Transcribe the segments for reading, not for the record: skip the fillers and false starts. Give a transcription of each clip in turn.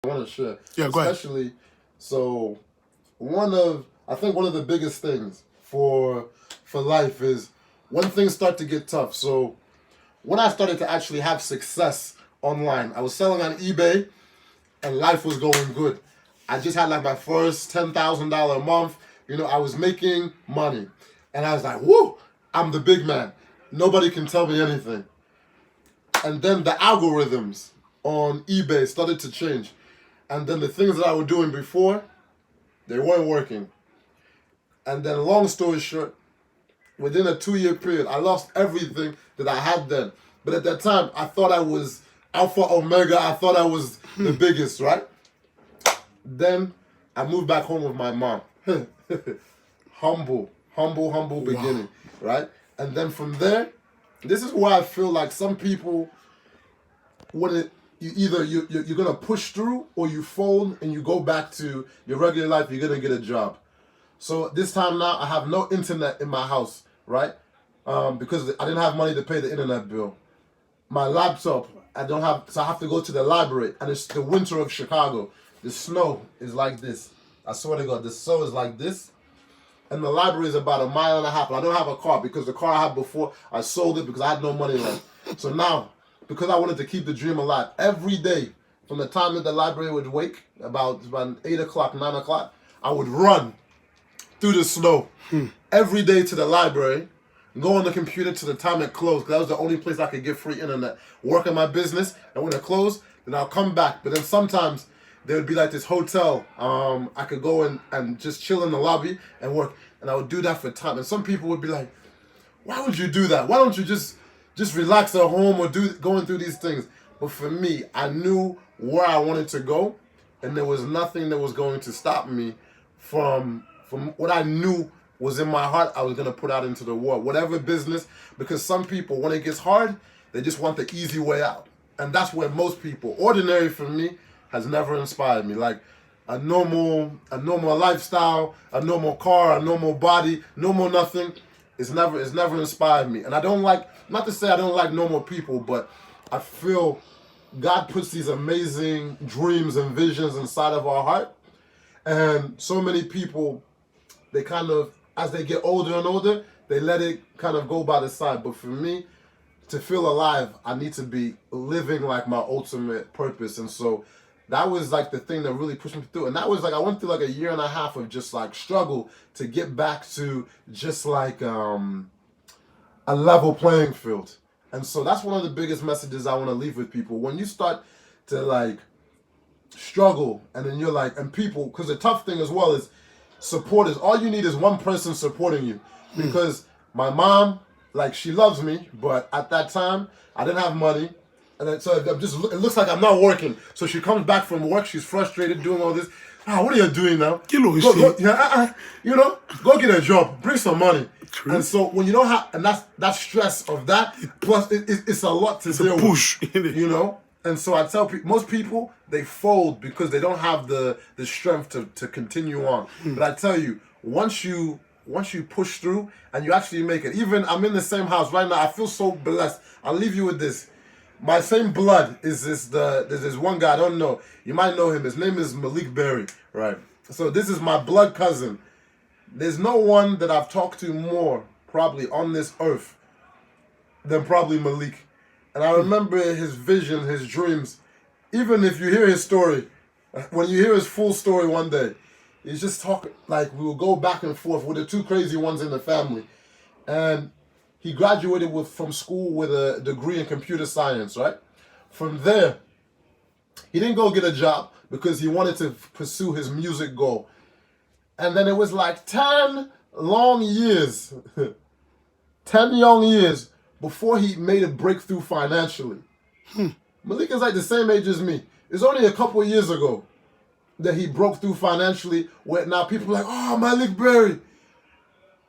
I want to share. Yeah, go ahead. Especially, so I think one of the biggest things for life is when things start to get tough. So when I started to actually have success online, I was selling on eBay and life was going good. I just had like my first $10,000 a month. I was making money. And I was like, whoo, I'm the big man. Nobody can tell me anything. And then the algorithms on eBay started to change. And then the things that I was doing before, they weren't working. And then long story short, within a 2-year period, I lost everything that I had then. But at that time, I thought I was Alpha Omega. I thought I was the biggest, right? Then I moved back home with my mom. humble beginning, right? And then from there, this is where I feel like some people, you're gonna push through or you fold and you go back to your regular life. You're gonna get a job. So this time now, I have no internet in my house, right? Because I didn't have money to pay the internet bill. My laptop, I don't have, so I have to go to the library, and it's the winter of Chicago. The snow is like this. I swear to God, the snow is like this. And the library is about 1.5 miles. And I don't have a car because the car I had before, I sold it because I had no money left. So now, because I wanted to keep the dream alive, every day, from the time that the library would wake, about 8 o'clock, 9 o'clock, I would run through the snow every day to the library, go on the computer to the time it closed, because that was the only place I could get free internet. Work on my business, and when it closed, then I'll come back. But then sometimes there would be like this hotel. I could go in and just chill in the lobby and work, and I would do that for time. And some people would be like, "Why would you do that? Why don't you just relax at home or going through these things?" But for me, I knew where I wanted to go, and there was nothing that was going to stop me from what I knew was in my heart. I was going to put out into the world, whatever business, because some people, when it gets hard, they just want the easy way out. And that's where most people, ordinary for me, has never inspired me. Like a normal lifestyle, a normal car, a normal body, normal nothing, it's never inspired me. And I don't like, not to say I don't like normal people, but I feel God puts these amazing dreams and visions inside of our heart. And so many people, they kind of, as they get older and older, they let it kind of go by the side. But for me, to feel alive, I need to be living like my ultimate purpose. And so that was like the thing that really pushed me through. And that was like, I went through like 1.5 years of just like struggle to get back to just like a level playing field. And so that's one of the biggest messages I want to leave with people. When you start to like struggle, and then you're like, and people, because the tough thing as well is supporters. All you need is one person supporting you. Because my mom, like, she loves me, but at that time I didn't have money, and then, so it looks like I'm not working. So she comes back from work, she's frustrated doing all this. What are you doing now? Go get a job, bring some money. True. And so when you don't have, and that stress of that, plus it's a lot to deal with, And so I tell people, most people, they fold because they don't have the strength to continue on. But I tell you, once you push through and you actually make it, even I'm in the same house right now, I feel so blessed. I'll leave you with this. My same blood is there's this one guy, I don't know, you might know him, his name is Malik Berry, right? So this is my blood cousin. There's no one that I've talked to more probably on this earth than probably Malik. And I remember his vision, his dreams. Even if you hear his story, when you hear his full story one day, he's just talking, like we will go back and forth with the two crazy ones in the family. And he graduated from school with a degree in computer science, right? From there, he didn't go get a job because he wanted to pursue his music goal. And then it was like 10 long years, 10 young years before he made a breakthrough financially. Malik is like the same age as me. It's only a couple of years ago that he broke through financially, where now people are like, "Oh, Malik Berry."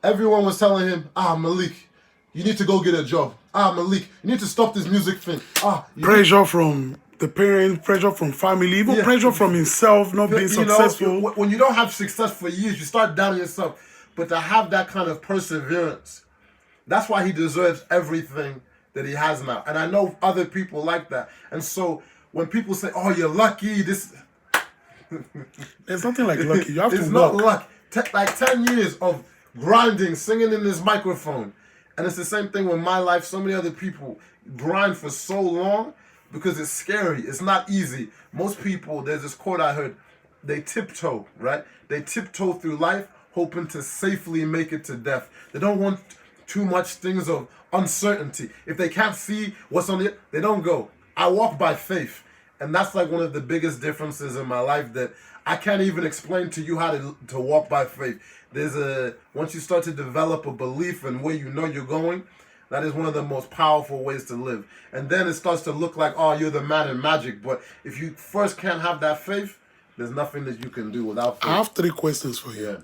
Everyone was telling him, "Malik, you need to go get a job. Malik, you need to stop this music thing." Pressure from the parents, pressure from family, even pressure from himself not being successful. When you don't have success for years, you start doubting yourself. But to have that kind of perseverance, that's why he deserves everything that he has now. And I know other people like that. And so when people say, "Oh, you're lucky," There's nothing like lucky. You have It's to not work. luck. Like 10 years of grinding, singing in this microphone. And it's the same thing with my life. So many other people grind for so long because it's scary. It's not easy. Most people, there's this quote I heard, they tiptoe, right? They tiptoe through life hoping to safely make it to death. They don't want too much things of uncertainty. If they can't see what's on it, they don't go. I walk by faith. And that's like one of the biggest differences in my life that I can't even explain to you how to walk by faith. Once you start to develop a belief in where you know you're going, that is one of the most powerful ways to live. And then it starts to look like, oh, you're the man in magic. But if you first can't have that faith, there's nothing that you can do without faith. I have 3 questions for you. Yeah.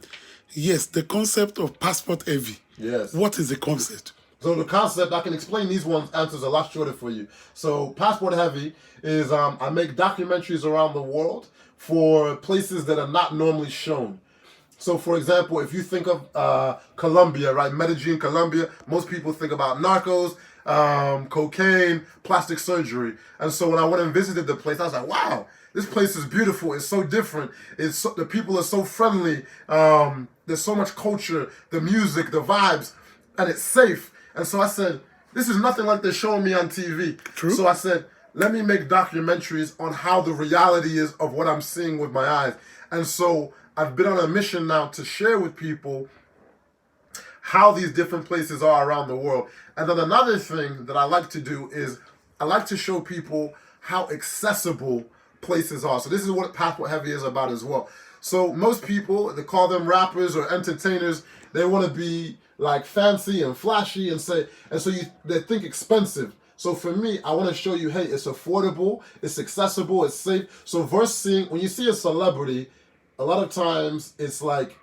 Yes, the concept of passport heavy. Yes. What is the concept? So the concept, I can explain these ones, answers a lot shorter for you. So passport heavy is I make documentaries around the world for places that are not normally shown. So for example, if you think of Colombia, right, Medellin, Colombia, most people think about narcos, cocaine, plastic surgery. And so when I went and visited the place, I was like, wow, this place is beautiful. It's so different. The people are so friendly. There's so much culture, the music, the vibes, and it's safe. And so I said, this is nothing like they're showing me on TV. True. So I said, let me make documentaries on how the reality is of what I'm seeing with my eyes. And so I've been on a mission now to share with people how these different places are around the world. And then another thing that I like to do is I like to show people how accessible places are. So this is what Passport Heavy is about as well. So most people, they call them rappers or entertainers, they want to be like fancy and flashy and so they think expensive. So for me, I want to show you, hey, it's affordable, it's accessible, it's safe. So versus when you see a celebrity, a lot of times it's like,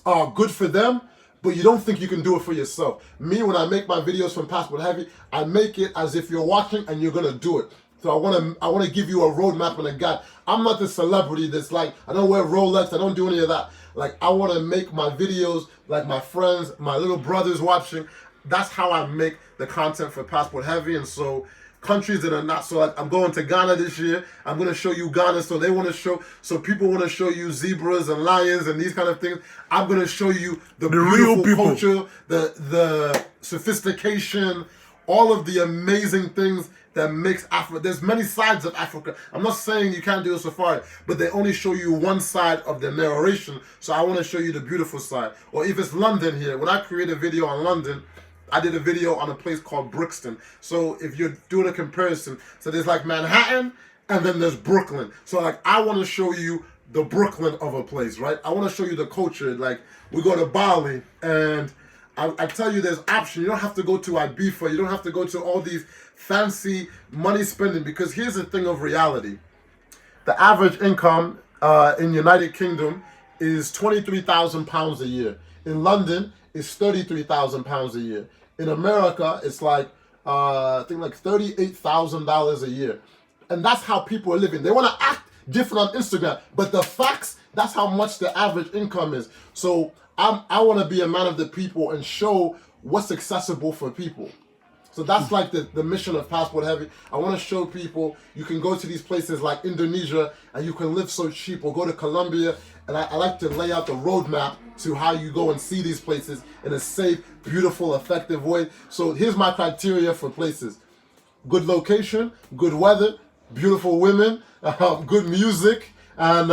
oh, good for them, but you don't think you can do it for yourself. Me, when I make my videos from Passport Heavy, I make it as if you're watching and you're gonna do it. So I want to give you a roadmap and a guide. I'm not the celebrity that's like, I don't wear Rolex, I don't do any of that. Like, I want to make my videos like my friends, my little brothers watching. That's how I make the content for Passport Heavy. And so countries that are not, so like I'm going to Ghana this year. I'm going to show you Ghana. So so people want to show you zebras and lions and these kind of things. I'm going to show you the beautiful real culture, the sophistication, all of the amazing things that makes Africa. There's many sides of Africa. I'm not saying you can't do a safari, but they only show you one side of the narration. So I want to show you the beautiful side. Or if it's London here, when I create a video on London, I did a video on a place called Brixton. So if you're doing a comparison, so there's like Manhattan and then there's Brooklyn. So like I want to show you the Brooklyn of a place, right? I want to show you the culture. Like we go to Bali and I tell you there's options. You don't have to go to Ibiza. You don't have to go to all these fancy money spending, because here's the thing of reality. The average income in United Kingdom is £23,000 a year. In London, it's £33,000 a year. In America, it's like I think like $38,000 a year. And that's how people are living. They want to act different on Instagram, but the facts, that's how much the average income is. So I want to be a man of the people and show what's accessible for people. So that's like the mission of Passport Heavy. I want to show people you can go to these places like Indonesia and you can live so cheap, or go to Colombia. And I like to lay out the roadmap to how you go and see these places in a safe, beautiful, effective way. So here's my criteria for places. Good location, good weather, beautiful women, good music, and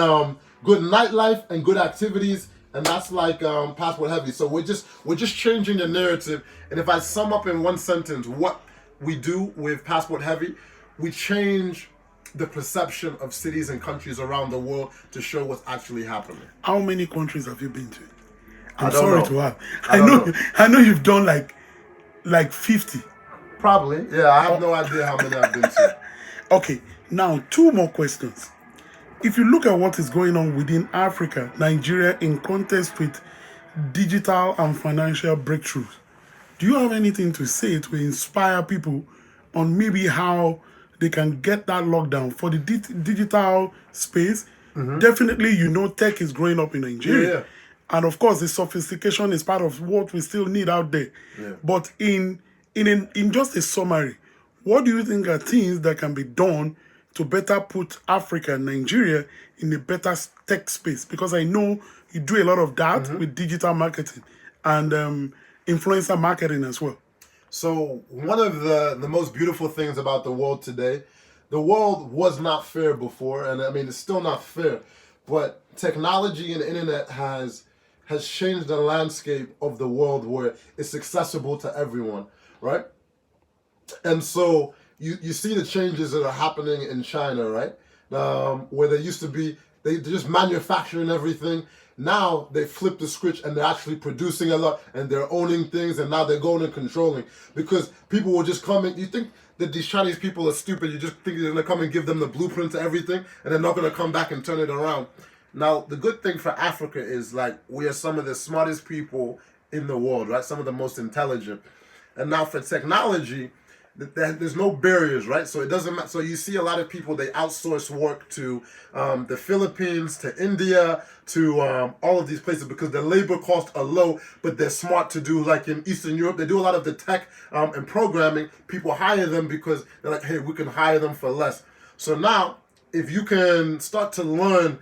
good nightlife and good activities. And that's like Passport Heavy. So we're just changing the narrative. And if I sum up in one sentence what we do with Passport Heavy, we change the perception of cities and countries around the world to show what's actually happening. How many countries have you been to? I I'm don't sorry know. to ask. I don't know. I know you've done like 50. Probably. Yeah, I have no idea how many I've been to. Okay, now 2 more questions. If you look at what is going on within Africa, Nigeria, in context with digital and financial breakthroughs, do you have anything to say to inspire people on maybe how they can get that lockdown for the digital space? Definitely, tech is growing up in Nigeria. Yeah. And of course, the sophistication is part of what we still need out there. Yeah. But in just a summary, what do you think are things that can be done to better put Africa and Nigeria in a better tech space? Because I know you do a lot of that with digital marketing and influencer marketing as well. So one of the most beautiful things about the world today, the world was not fair before, and I mean it's still not fair, but technology and the internet has changed the landscape of the world where it's accessible to everyone, right? And so you see the changes that are happening in China, right? Where they used to be, they're just manufacturing everything. Now they flip the switch and they're actually producing a lot and they're owning things, and now they're going and controlling, because people will just come in. You think that these Chinese people are stupid? You just think they're going to come and give them the blueprint to everything and they're not going to come back and turn it around. Now, the good thing for Africa is, like, we are some of the smartest people in the world, right? Some of the most intelligent. And now for technology, there's no barriers, right? So it doesn't matter. So you see a lot of people, they outsource work to the Philippines, to India, to all of these places, because the labor costs are low, but they're smart to do. Like in Eastern Europe, they do a lot of the tech and programming. People hire them because they're like, hey, we can hire them for less. So now, if you can start to learn,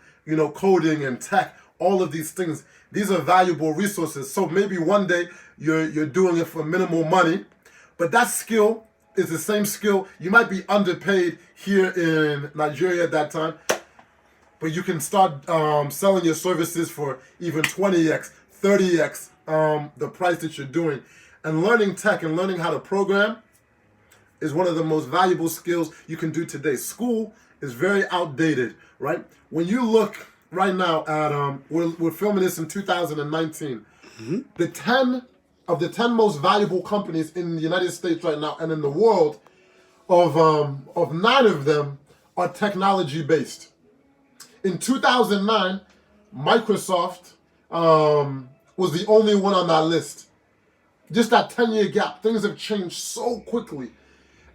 coding and tech, all of these things, these are valuable resources. So maybe one day you're doing it for minimal money, but that skill is the same skill. You might be underpaid here in Nigeria at that time, but you can start selling your services for even 20x, 30x the price that you're doing. And learning tech and learning how to program is one of the most valuable skills you can do today. School is very outdated, right? When you look right now at, we're filming this in 2019, the 10 most valuable companies in the United States right now and in the world, of 9 of them are technology based. In 2009, Microsoft was the only one on that list. Just that 10-year gap, things have changed so quickly.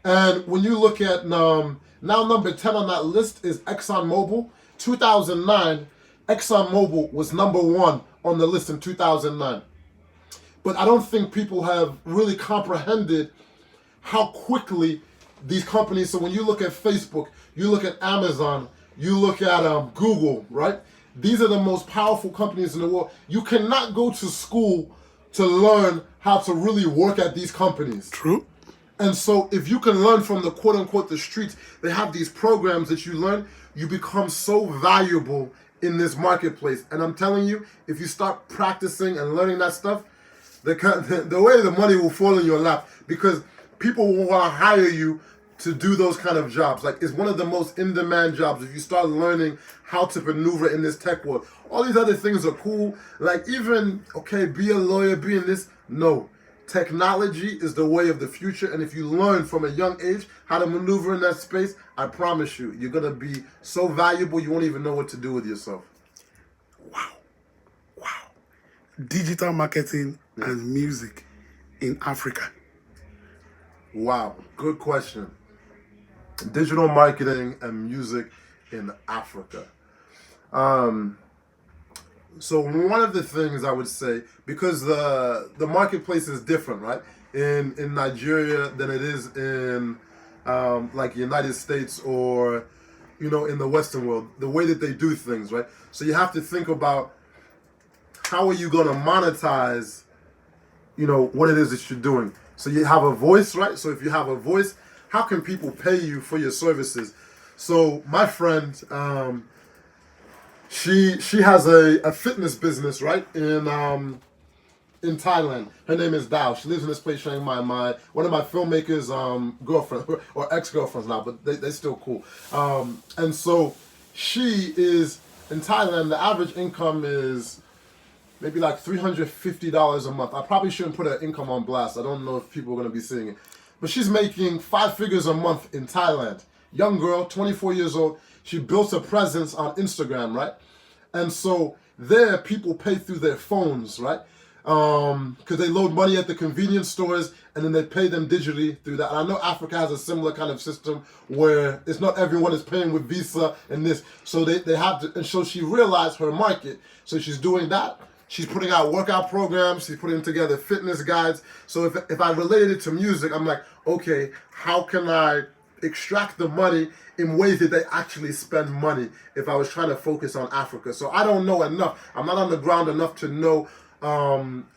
And when you look at now number 10 on that list is ExxonMobil. 2009, ExxonMobil was number 1 on the list in 2009. But I don't think people have really comprehended how quickly these companies, so when you look at Facebook, you look at Amazon, you look at Google, right? These are the most powerful companies in the world. You cannot go to school to learn how to really work at these companies. True. And so if you can learn from the quote unquote the streets, they have these programs that you learn, you become so valuable in this marketplace. And I'm telling you, if you start practicing and learning that stuff, the way the money will fall in your lap, because people will want to hire you to do those kind of jobs. Like, it's one of the most in-demand jobs if you start learning how to maneuver in this tech world. All these other things are cool. Like, even, okay, be a lawyer, be in this. No. Technology is the way of the future, and if you learn from a young age how to maneuver in that space, I promise you, you're going to be so valuable you won't even know what to do with yourself. Wow. Digital marketing and music in Africa. Wow, good question. Digital marketing and music in Africa. So one of the things I would say, because the marketplace is different, right? In Nigeria than it is in like United States or in the Western world, the way that they do things, right? So you have to think about, how are you going to monetize what it is that you're doing. So you have a voice, right? So if you have a voice, how can people pay you for your services? So my friend, she has a fitness business, right, in Thailand. Her name is Dao. She lives in this place, Chiang Mai. One of my filmmakers' girlfriend or ex-girlfriends now, but they're still cool. And so she is in Thailand. The average income is maybe like $350 a month. I probably shouldn't put her income on blast. I don't know if people are going to be seeing it. But she's making 5 figures a month in Thailand. Young girl, 24 years old. She built a presence on Instagram, right? And so there, people pay through their phones, right? Because they load money at the convenience stores and then they pay them digitally through that. And I know Africa has a similar kind of system where it's not everyone is paying with Visa and this. So they have to, and so she realized her market. So she's doing that. She's putting out workout programs. She's putting together fitness guides. So if I related it to music, I'm like, okay, how can I extract the money in ways that they actually spend money if I was trying to focus on Africa. So I don't know enough. I'm not on the ground enough to know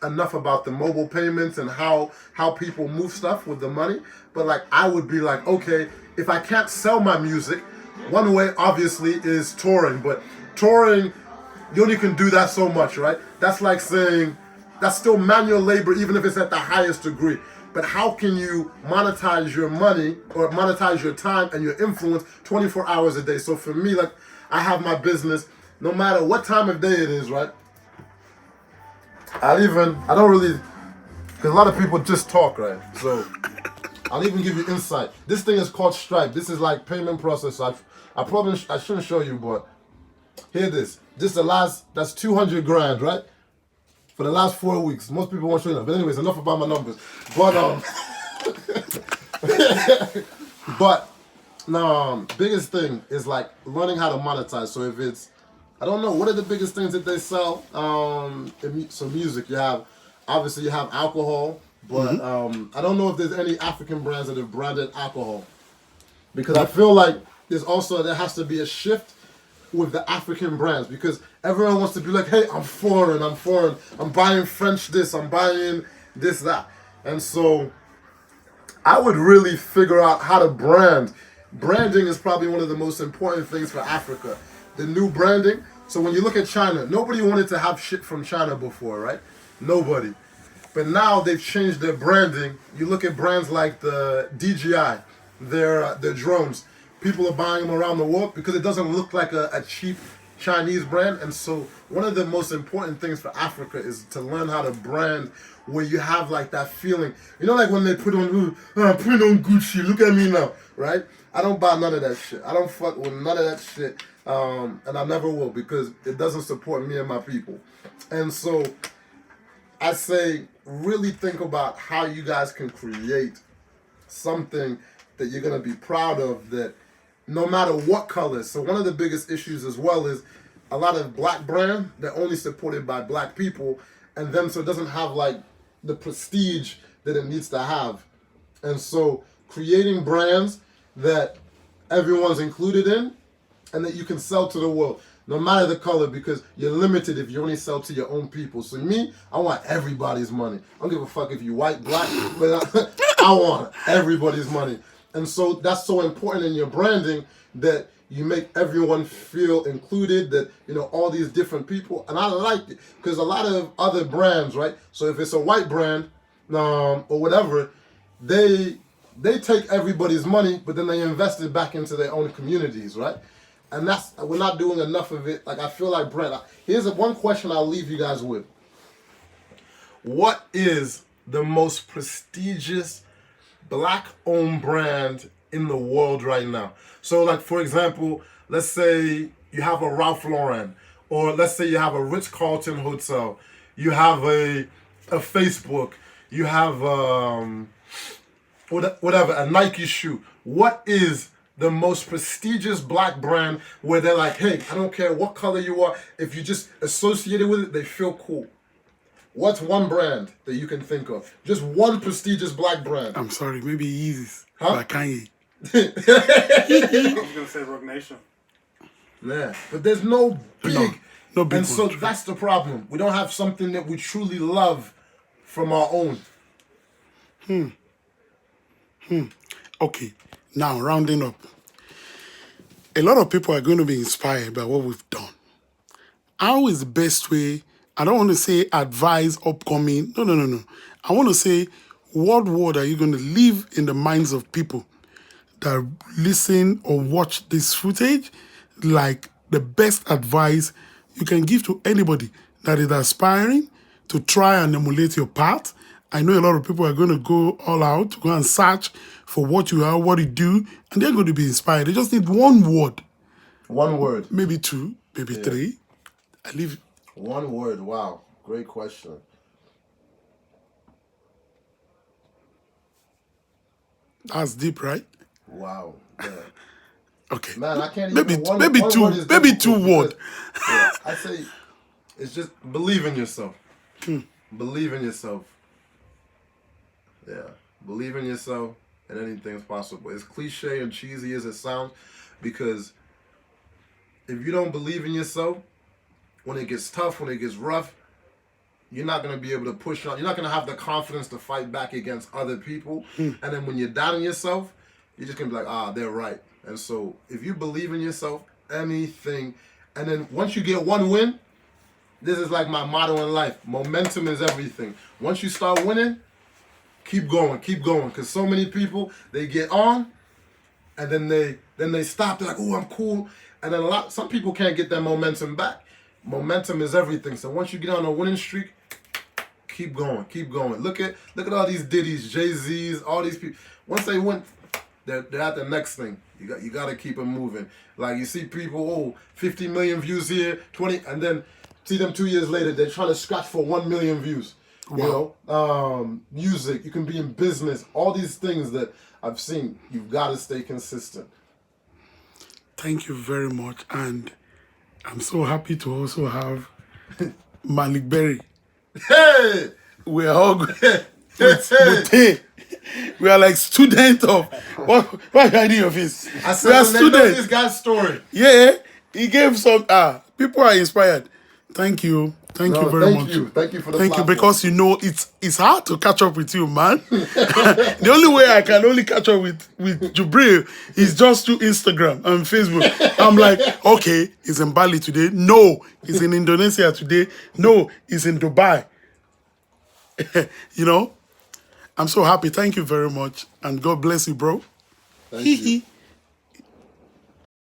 enough about the mobile payments and how people move stuff with the money. But like, I would be like, okay, if I can't sell my music, one way obviously is touring. But touring, you only can do that so much, right? That's like saying, that's still manual labor, even if it's at the highest degree. But how can you monetize your money or monetize your time and your influence 24 hours a day? So for me, like, I have my business, no matter what time of day it is, right? I don't really, because a lot of people just talk, right? So I'll even give you insight. This thing is called Stripe. This is like payment process. I shouldn't show you, but hear this. That's 200 grand, right? For the last 4 weeks. Most people won't show you that. But anyways, enough about my numbers. But biggest thing is like learning how to monetize. So if it's, I don't know, what are the biggest things that they sell? So music, you have alcohol, but I don't know if there's any African brands that have branded alcohol. Because I feel like there has to be a shift with the African brands, because everyone wants to be like, hey, I'm foreign, I'm buying French this, I'm buying this, that. And so I would really figure out how to brand. Branding is probably one of the most important things for Africa. The new branding. So when you look at China, nobody wanted to have shit from China before, right? Nobody. But now they've changed their branding. You look at brands like the DJI, their drones. People are buying them around the world because it doesn't look like a cheap Chinese brand. And so one of the most important things for Africa is to learn how to brand where you have like that feeling. You know, like when they put on Gucci, look at me now, right? I don't buy none of that shit. I don't fuck with none of that shit. And I never will, because it doesn't support me and my people. And so I say, really think about how you guys can create something that you're going to be proud of, that no matter what color. So one of the biggest issues as well is a lot of black brand, they're only supported by black people, and then so it doesn't have like the prestige that it needs to have. And so creating brands that everyone's included in and that you can sell to the world, no matter the color, because you're limited if you only sell to your own people. So me, I want everybody's money. I don't give a fuck if you white, black, but I want everybody's money. And so that's so important in your branding, that you make everyone feel included, that, you know, all these different people. And I like it, because a lot of other brands, right? So if it's a white brand or whatever, they take everybody's money, but then they invest it back into their own communities, right? And we're not doing enough of it. Like, I feel like, Brent, here's one question I'll leave you guys with. What is the most prestigious black-owned brand in the world right now? So, like, for example, let's say you have a Ralph Lauren, or let's say you have a Ritz-Carlton hotel, you have a Facebook, you have whatever, a Nike shoe. What is the most prestigious black brand where they're like, hey, I don't care what color you are, if you just associated with it, they feel cool? What's one brand that you can think of? Just one prestigious black brand. I'm sorry, maybe Yeezys. By Kanye. I was gonna say Rogue Nation. Yeah, but there's no big. No big. And so that's the problem. We don't have something that we truly love from our own. Okay, now rounding up. A lot of people are going to be inspired by what we've done. How is the best way? I don't want to say advise upcoming. No. I want to say, what word are you going to leave in the minds of people that listen or watch this footage? Like the best advice you can give to anybody that is aspiring to try and emulate your path. I know a lot of people are going to go all out, to go and search for what you are, what you do, and they're going to be inspired. They just need one word. One word. Maybe two, maybe three. I leave. One word. Wow. Great question. That's deep, right? Wow. Yeah. Okay. Man, I can't maybe even. Maybe two words. Yeah, I say it's just believe in yourself. Believe in yourself. Yeah. Believe in yourself. and anything is possible. As cliche and cheesy as it sounds, because if you don't believe in yourself, when it gets tough, when it gets rough, you're not going to be able to push on. You're not going to have the confidence to fight back against other people. And then when you're doubting yourself, you're just going to be like, they're right. And so if you believe in yourself, anything, and then once you get one win, this is like my motto in life. Momentum is everything. Once you start winning, keep going. Because so many people, they get on, and then they stop. They're like, oh, I'm cool. And then some people can't get that momentum back. Momentum is everything. So once you get on a winning streak, keep going. Look at all these Diddy's, Jay-Z's, all these people. Once they win, they're at the next thing. You got to keep them moving. Like you see people, 50 million views here, 20, and then see them 2 years later, they're trying to scratch for 1 million views. You know, music, you can be in business, all these things that I've seen. You've got to stay consistent. Thank you very much, and I'm so happy to also have Malik Berry. Hey! We're all good. We are like students of what are you hiding your face? I said, we are students. This guy's story. Yeah, he gave some. People are inspired. Thank you. Thank you very much. Thank you for the Thank platform. you, because you know it's hard to catch up with you, man. The only way I can only catch up with Jubril is just through Instagram and Facebook. I'm like, okay, he's in Bali today. No, he's in Indonesia today. No, he's in Dubai. You know, I'm so happy. Thank you very much, and God bless you, bro. Thank you.